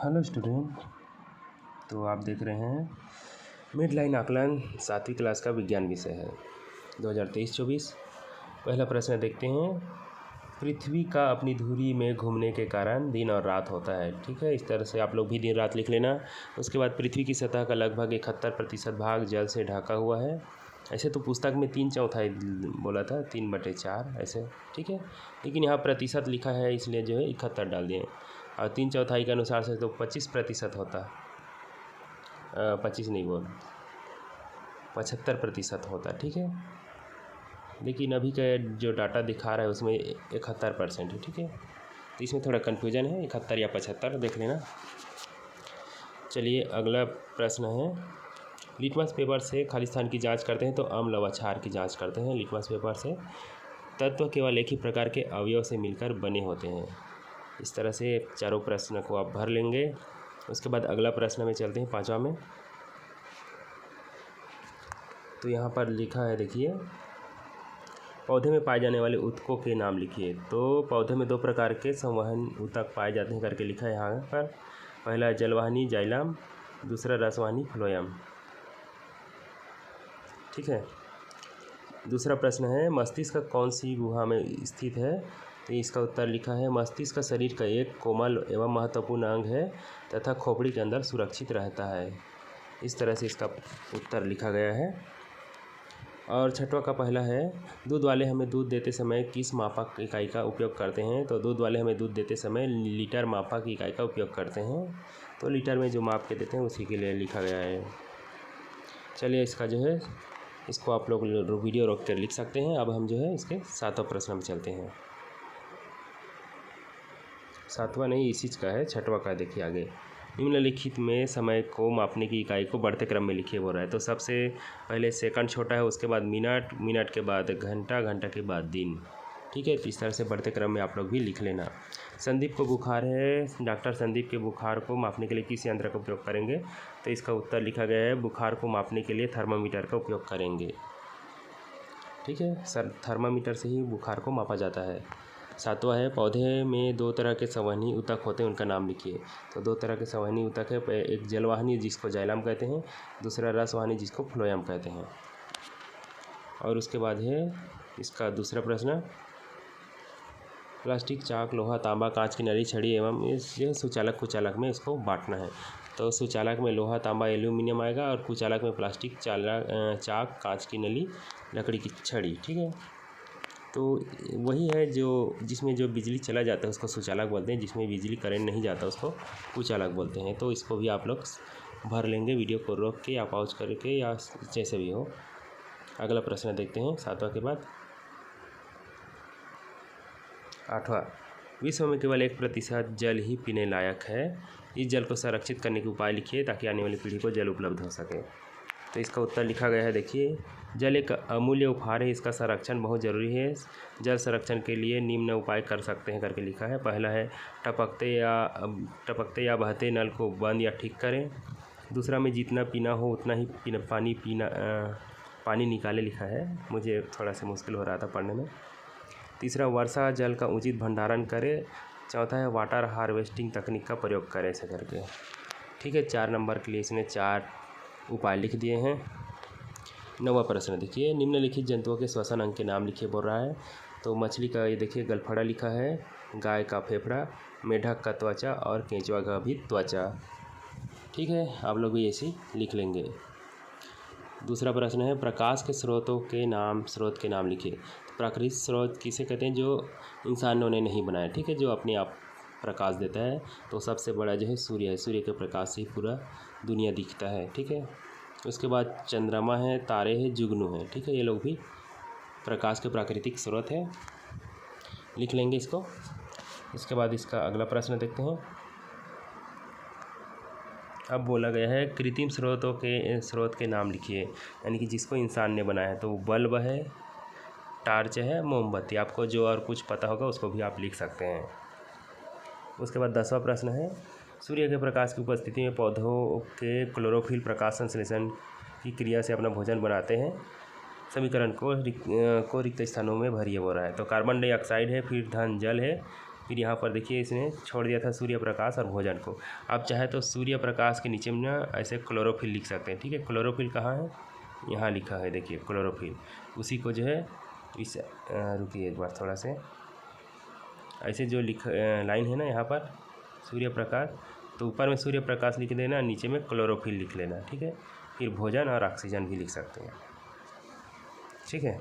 Hello student. तो आप देख रहे हैं मिड लाइन आकलन 7वीं क्लास का विज्ञान विषय है 2023-24। पहला प्रश्न देखते हैं। पृथ्वी का अपनी धुरी में घूमने के कारण दिन और रात होता है। ठीक है, इस तरह से आप लोग भी दिन रात लिख लेना। उसके बाद पृथ्वी की सतह का लगभग 71% भाग जल से ढका हुआ है। ऐसे तो पुस्तक में 3/4 बोला था, 3/4 ऐसे। ठीक है, लेकिन यहाँ प्रतिशत लिखा है इसलिए जो है 71 डाल दिए। और 3/4 के अनुसार से तो 25% होता, 25 नहीं बोल 75% होता। ठीक है, लेकिन अभी का जो डाटा दिखा रहा है उसमें 71% है। ठीक है, तो इसमें थोड़ा कन्फ्यूजन है, 71 या 75 देख लेना। चलिए अगला प्रश्न है। लिटमस पेपर से खाली स्थान की जांच करते हैं तो अम्ल व क्षार की जांच करते हैं। लिटमस पेपर से तत्व केवल एक ही प्रकार के अवयव से मिलकर बने होते हैं। इस तरह से चारों प्रश्न को आप भर लेंगे। उसके बाद अगला प्रश्न में चलते हैं, 5वां में। तो यहाँ पर लिखा है, देखिए, पौधे में पाए जाने वाले ऊतकों के नाम लिखिए। तो पौधे में 2 प्रकार के संवहन ऊतक पाए जाते हैं करके लिखा है यहाँ पर। पहला है जलवाहिनी जाइलम, दूसरा रसवाहिनी फ्लोएम। ठीक है, दूसरा प्रश्न है मस्तिष्क कौन सी गुहा में स्थित है। तो इसका उत्तर लिखा है मस्तिष्क का शरीर का एक कोमल एवं महत्वपूर्ण अंग है तथा खोपड़ी के अंदर सुरक्षित रहता है। इस तरह से इसका उत्तर लिखा गया है। और 6वां का पहला है दूध वाले हमें दूध देते समय किस मापक इकाई का उपयोग करते हैं। तो दूध वाले हमें दूध देते समय लीटर मापक इकाई का उपयोग करते हैं। तो लीटर में जो माप के देते हैं उसी के लिए लिखा गया है। चलिए इसका जो है इसको आप लोग वीडियो रोक कर लिख सकते हैं। अब हम जो है इसके 7वां प्रश्न में चलते हैं। 7वां नहीं, इसी का है, 6वां का देखिए आगे। निम्नलिखित में समय को मापने की इकाई को बढ़ते क्रम में लिखिए बोल रहा है। तो सबसे पहले सेकंड छोटा है, उसके बाद मिनट, मिनट के बाद घंटा, घंटा के बाद दिन। ठीक है, तो इस तरह से बढ़ते क्रम में आप लोग भी लिख लेना। संदीप को बुखार है। डॉक्टर संदीप के बुखार को मापने के लिए किस यंत्र का उपयोग करेंगे। तो इसका उत्तर लिखा गया है बुखार को मापने के लिए थर्मामीटर का उपयोग करेंगे। ठीक है सर, थर्मामीटर से ही बुखार को मापा जाता है। 7वां है पौधे में 2 तरह के संवहनी ऊतक होते हैं, उनका नाम लिखिए। तो 2 तरह के संवहनी ऊतक है, एक जलवाहिनी जिसको जाइलम कहते हैं, दूसरा रसवाहिनी जिसको फ्लोएम कहते हैं। और उसके बाद है इसका दूसरा प्रश्न, प्लास्टिक, चाक, लोहा, तांबा, कांच की नली, छड़ी एवं इस सुचालक कुचालक में इसको बांटना है। तो सुचालक में लोहा, तांबा, एल्यूमिनियम आएगा और कुचालक में प्लास्टिक, चाक, कांच की नली, लकड़ी की छड़ी। ठीक है, तो वही है जो जिसमें जो बिजली चला जाता है उसको सुचालक बोलते हैं, जिसमें बिजली करंट नहीं जाता उसको कुचालक बोलते हैं। तो इसको भी आप लोग भर लेंगे वीडियो को रोक के या पॉज करके या जैसे भी हो। अगला प्रश्न देखते हैं 7वां के बाद। 8वां, विश्व में केवल 1% जल ही पीने लायक है। इस जल को संरक्षित करने के उपाय लिखिए ताकि आने वाली पीढ़ी को जल उपलब्ध हो सके। तो इसका उत्तर लिखा गया है, देखिए, जल एक अमूल्य उपहार है, इसका संरक्षण बहुत ज़रूरी है। जल संरक्षण के लिए निम्न उपाय कर सकते हैं करके लिखा है। पहला है टपकते या बहते नल को बंद या ठीक करें। दूसरा में जितना पीना हो उतना ही पानी निकाले लिखा है, मुझे थोड़ा सा मुश्किल हो रहा था पढ़ने में। तीसरा, वर्षा जल का उचित भंडारण करें। चौथा है वाटर हार्वेस्टिंग तकनीक का प्रयोग करें, ऐसे करके। ठीक है, 4 नंबर के लिए इसने 4 उपाय लिख दिए हैं। 9वां प्रश्न देखिए, निम्नलिखित जंतुओं के श्वसन अंग के नाम लिखिए बोल रहा है। तो मछली का ये देखिए गलफड़ा लिखा है, गाय का फेफड़ा, मेढक का त्वचा और केंचुआ का भी त्वचा। ठीक है, आप लोग भी ऐसे लिख लेंगे। दूसरा प्रश्न है प्रकाश के स्रोत के नाम लिखिए। प्राकृतिक स्रोत किसे कहते हैं, जो इंसानों ने नहीं बनाया। ठीक है, जो अपने आप प्रकाश देता है। तो सबसे बड़ा जो है सूर्य है, सूर्य के प्रकाश से ही पूरा दुनिया दिखता है। ठीक है, उसके बाद चंद्रमा है, तारे हैं, जुगनू है। ठीक है, ये लोग भी प्रकाश के प्राकृतिक स्रोत है, लिख लेंगे इसको। इसके बाद इसका अगला प्रश्न देखते हैं। अब बोला गया है कृत्रिम स्रोत के नाम लिखिए, यानी कि जिसको इंसान ने बनाया है। तो बल्ब है, टार्च है, मोमबत्ती। आपको जो और कुछ पता होगा उसको भी आप लिख सकते हैं। उसके बाद 10वां प्रश्न है सूर्य के प्रकाश की उपस्थिति में पौधों के क्लोरोफिल प्रकाश संश्लेषण की क्रिया से अपना भोजन बनाते हैं। समीकरण को रिक्त स्थानों में भरिए बोल रहा है। तो कार्बन डाइऑक्साइड है, फिर धन जल है, फिर यहाँ पर देखिए इसने छोड़ दिया था सूर्य प्रकाश और भोजन को। आप चाहे तो सूर्य प्रकाश के नीचे में ना ऐसे क्लोरोफिल लिख सकते हैं, ठीक है। क्लोरोफिल कहाँ है, यहाँ लिखा है देखिए क्लोरोफिल, उसी को जो है इस रुकिए एक बार थोड़ा से, ऐसे जो लाइन है ना यहाँ पर सूर्य प्रकाश, तो ऊपर में सूर्य प्रकाश लिख देना, नीचे में क्लोरोफिल लिख लेना, ठीक है। फिर भोजन और ऑक्सीजन भी लिख सकते हैं, ठीक है।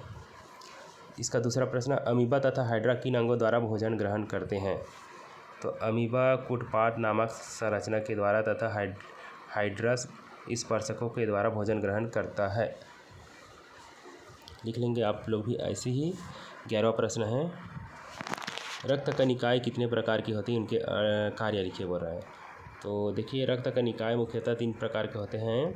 इसका दूसरा प्रश्न, अमीबा तथा हाइड्रा किन अंगों द्वारा भोजन ग्रहण करते हैं। तो अमीबा कुटपाद नामक संरचना के द्वारा तथा हाइड्रस स्पर्शकों के द्वारा भोजन ग्रहण करता है। लिख लेंगे आप लोग भी ऐसे ही। 11वां प्रश्न है, रक्त कणिकाएँ कितने प्रकार की होती हैं, उनके कार्य लिखिए बोल रहा है। तो देखिए रक्त कणिकाएँ मुख्यतः 3 प्रकार के होते हैं।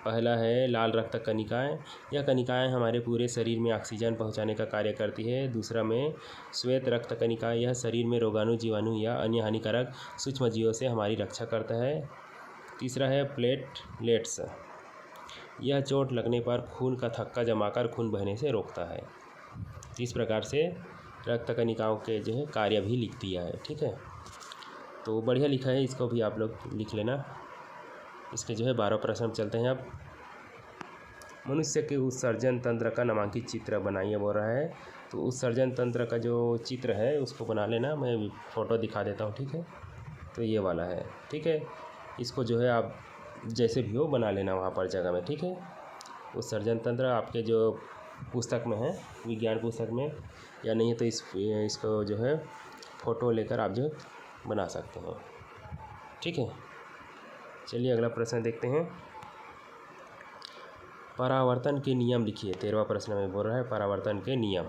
पहला है लाल रक्त कणिकाएँ, यह कणिकाएँ हमारे पूरे शरीर में ऑक्सीजन पहुंचाने का कार्य करती है। दूसरा में श्वेत रक्त कणिकाएँ, यह शरीर में रोगाणु, जीवाणु या अन्य हानिकारक सूक्ष्मजीवों से हमारी रक्षा करता है। तीसरा है प्लेटलेट्स, यह चोट लगने पर खून का थक्का जमाकर खून बहने से रोकता है। इस प्रकार से रक्त कणिकाओं के जो है कार्य भी लिख दिया है, ठीक है। तो बढ़िया लिखा है, इसको भी आप लोग लिख लेना। इसके जो है 12 प्रश्न चलते हैं अब। मनुष्य के उत्सर्जन तंत्र का नामांकित चित्र बनाइए बोल रहा है। तो उत्सर्जन तंत्र का जो चित्र है उसको बना लेना, मैं फ़ोटो दिखा देता हूँ, ठीक है। तो ये वाला है, ठीक है। इसको जो है आप जैसे भी हो बना लेना वहाँ पर जगह में, ठीक है। उत्सर्जन तंत्र आपके जो पुस्तक में है, विज्ञान पुस्तक में, या नहीं है तो इसको जो है फ़ोटो लेकर आप जो बना सकते हैं, ठीक है। चलिए अगला प्रश्न देखते हैं। परावर्तन के नियम लिखिए। 13वां प्रश्न में बोल रहा है परावर्तन के नियम।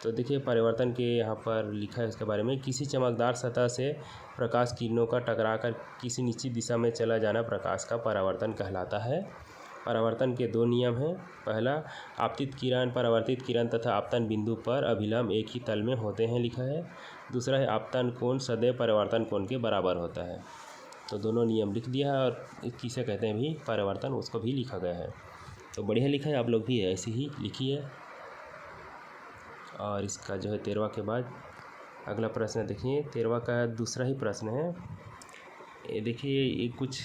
तो देखिए परिवर्तन के यहाँ पर लिखा है इसके बारे में, किसी चमकदार सतह से प्रकाश किरणों का टकराकर किसी निश्चित दिशा में चला जाना प्रकाश का परावर्तन कहलाता है। परावर्तन के 2 नियम हैं। पहला, आपतित किरण, परावर्तित किरण तथा आपतन बिंदु पर अभिलंब एक ही तल में होते हैं, लिखा है। दूसरा है आपतन कोण सदैव परावर्तन कोण के बराबर होता है। तो दोनों नियम लिख दिया है, और किसे कहते हैं भी परावर्तन, उसको भी लिखा गया है। तो बढ़िया लिखा है, आप लोग भी ऐसे ही लिखिए। और इसका जो है 13वां के बाद अगला प्रश्न देखिए। 13वां का दूसरा ही प्रश्न है। ये देखिए ये कुछ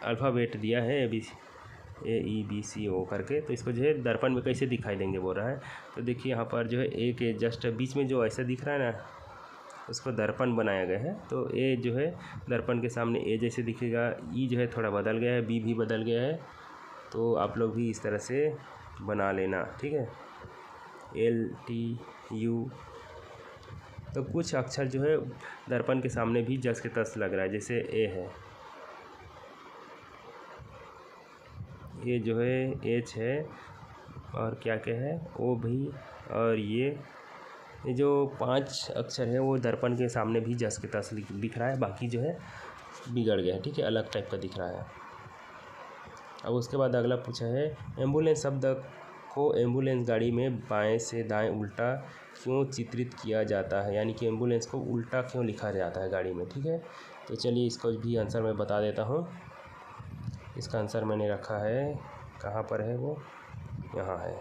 अल्फ़ाबेट दिया है ABCO करके, तो इसको जो है दर्पण में कैसे दिखाई देंगे बोल रहा है। तो देखिए यहाँ पर जो है ए के जस्ट बीच में जो ऐसा दिख रहा है ना, उसको दर्पण बनाया गया है। तो ए जो है दर्पण के सामने ए जैसे दिखेगा, ई जो है थोड़ा बदल गया है, बी भी बदल गया है। तो आप लोग भी इस तरह से बना लेना, ठीक है। LTU, तो कुछ अक्षर जो है दर्पण के सामने भी जस के तस लग रहा है, जैसे ए है, ये जो है H है, और क्या क्या है O भी, और ये जो 5 अक्षर है वो दर्पण के सामने भी जस के तस दिख रहा है, बाकी जो है बिगड़ गया है, ठीक है, अलग टाइप का दिख रहा है। अब उसके बाद अगला पूछा है, एम्बुलेंस शब्द को एम्बुलेंस गाड़ी में बाएं से दाएं उल्टा क्यों चित्रित किया जाता है, यानी कि एम्बुलेंस को उल्टा क्यों लिखा जाता है गाड़ी में, ठीक है। तो चलिए इसको भी आंसर मैं बता देता हूँ। इसका आंसर मैंने रखा है, कहाँ पर है वो, यहाँ है।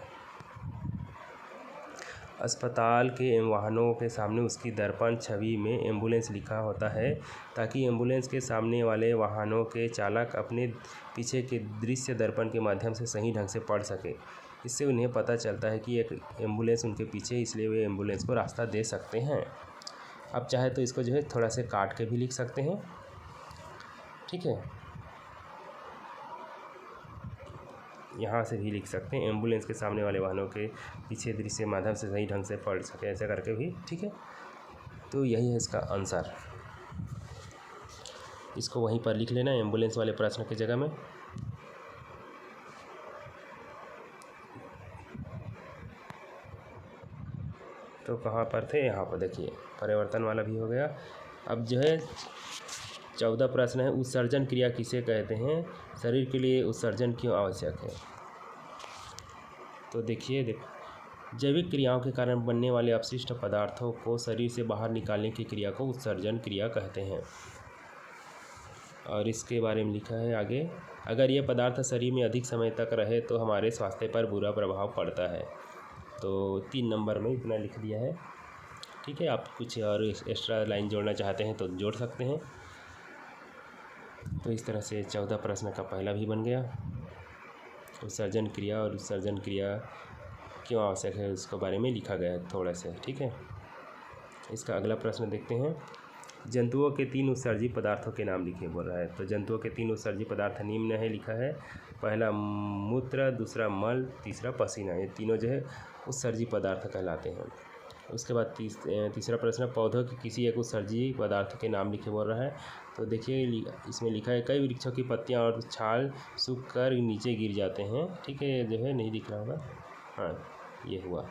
अस्पताल के वाहनों के सामने उसकी दर्पण छवि में एम्बुलेंस लिखा होता है, ताकि एम्बुलेंस के सामने वाले वाहनों के चालक अपने पीछे के दृश्य दर्पण के माध्यम से सही ढंग से पढ़ सके। इससे उन्हें पता चलता है कि एक एम्बुलेंस उनके पीछे, इसलिए वे एम्बुलेंस को रास्ता दे सकते हैं। आप चाहे तो इसको जो है थोड़ा से काट के भी लिख सकते हैं, ठीक है। यहाँ से भी लिख सकते हैं, एम्बुलेंस के सामने वाले वाहनों के पीछे दृश्य माध्यम से सही ढंग से पढ़ सके, ऐसा करके भी, ठीक है। तो यही है इसका आंसर। इसको वहीं पर लिख लेना एम्बुलेंस वाले प्रश्न की जगह में। तो कहाँ पर थे, यहाँ पर देखिए परिवर्तन वाला भी हो गया। अब जो है 14 प्रश्न है, उत्सर्जन क्रिया किसे कहते हैं, शरीर के लिए उत्सर्जन क्यों आवश्यक है। तो देखिए जैविक क्रियाओं के कारण बनने वाले अपशिष्ट पदार्थों को शरीर से बाहर निकालने की क्रिया को उत्सर्जन क्रिया कहते हैं। और इसके बारे में लिखा है आगे, अगर ये पदार्थ शरीर में अधिक समय तक रहे तो हमारे स्वास्थ्य पर बुरा प्रभाव पड़ता है। तो 3 नंबर में इतना लिख दिया है। ठीक है, आप कुछ और एक्स्ट्रा लाइन जोड़ना चाहते हैं तो जोड़ सकते हैं। तो इस तरह से 14 प्रश्न का पहला भी बन गया। उत्सर्जन क्रिया और उत्सर्जन क्रिया क्यों आवश्यक है उसके बारे में लिखा गया है थोड़ा सा, ठीक है। इसका अगला प्रश्न देखते हैं। जंतुओं के 3 उत्सर्जी पदार्थों के नाम लिखे बोल रहा है। तो जंतुओं के 3 उत्सर्जी पदार्थ निम्न है लिखा है। पहला मूत्र, दूसरा मल, तीसरा पसीना। ये तीनों जो है उत्सर्जी पदार्थ कहलाते हैं। उसके बाद तीसरा प्रश्न, पौधों के किसी एक उत्सर्जी पदार्थ के नाम लिखे बोल रहा है। तो देखिए इसमें लिखा है, कई वृक्षों की पत्तियां और छाल सूख कर नीचे गिर जाते हैं। ठीक है, जो है नहीं दिख रहा होगा, हाँ ये हुआ।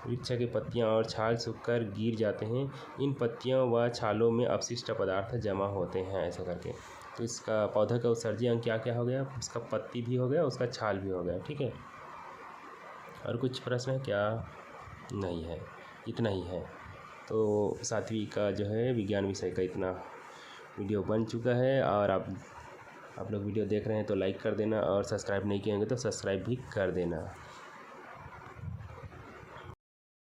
वृक्ष की पत्तियां और छाल सूखकर गिर जाते हैं। इन पत्तियों व छालों में अपशिष्ट पदार्थ जमा होते हैं, ऐसा करके। तो इसका पौधा का उत्सर्जी अंग क्या क्या हो गया? उसका पत्ती भी हो गया, उसका छाल भी हो गया, ठीक है। और कुछ प्रश्न है क्या? नहीं है, इतना ही है। तो 7वीं का जो है विज्ञान विषय का इतना वीडियो बन चुका है। और आप लोग वीडियो देख रहे हैं तो लाइक कर देना, और सब्सक्राइब नहीं किए होंगे तो सब्सक्राइब भी कर देना।